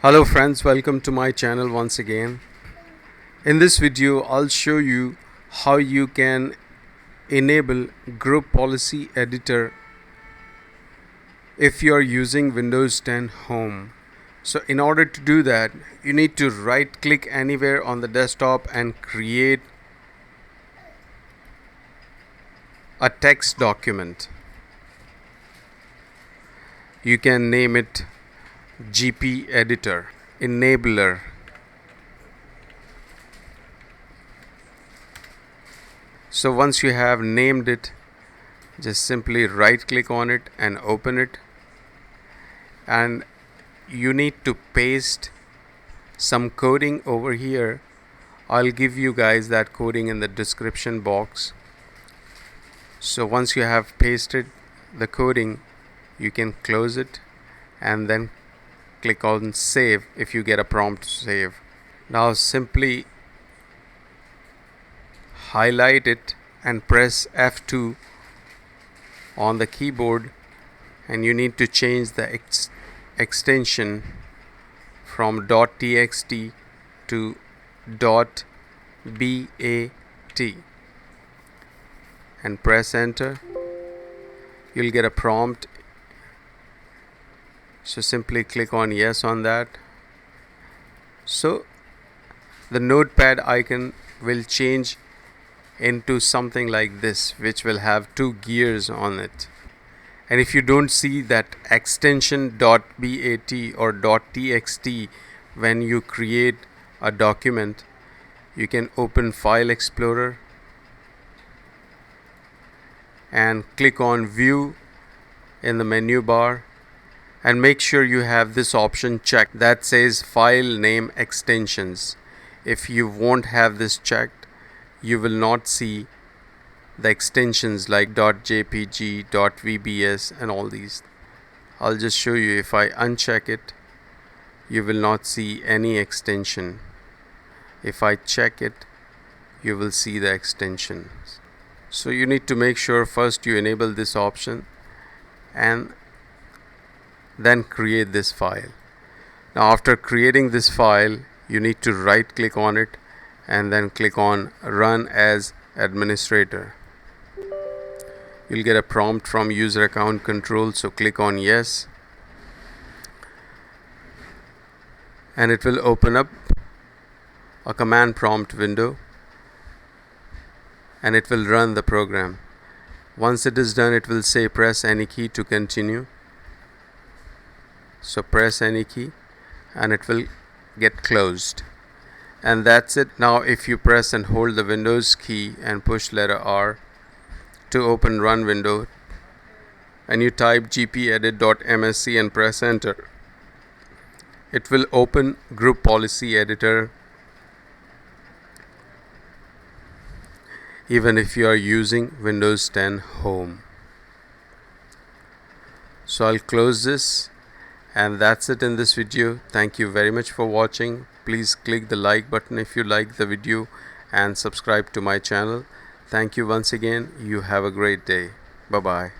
Hello friends, welcome to my channel once again. In this video I'll show you how you can enable group policy editor if you are using Windows 10 Home. So in order to do that, you need to right click anywhere on the desktop and create a text document. You can name it GPEdit Enabler. So once you have named it, just simply right click on it and open it, and you need to paste some coding over here. I'll give you guys that coding in the description box. So once you have pasted the coding, you can close it and then click on save if you get a prompt to save. Now simply highlight it and press F2 on the keyboard, and you need to change the extension from .txt to .bat and press enter. You'll get a prompt, so simply click on yes on that. So the notepad icon will change into something like this, which will have two gears on it. And if you don't see that extension .bat or .txt when you create a document, you can open File Explorer and click on View in the menu bar, and make sure you have this option checked that says File Name Extensions. If you won't have this checked, you will not see the extensions like .jpg, .vbs and all these. I'll just show you. If I uncheck it, you will not see any extension. If I check it, you will see the extensions. So you need to make sure first you enable this option and then create this file. Now after creating this file, you need to right click on it and then click on Run as Administrator. You'll get a prompt from User Account Control, so click on yes, and it will open up a command prompt window and it will run the program. Once it is done, it will say press any key to continue. So press any key and it will get closed, and that's it. Now if you press and hold the Windows key and push letter R to open run window, and you type Gpedit.msc and press enter, it will open group policy editor even if you are using Windows 10 Home. So I'll close this, and that's it in this video. Thank you very much for watching. Please click the like button if you like the video and subscribe to my channel. Thank you once again. You have a great day. Bye bye.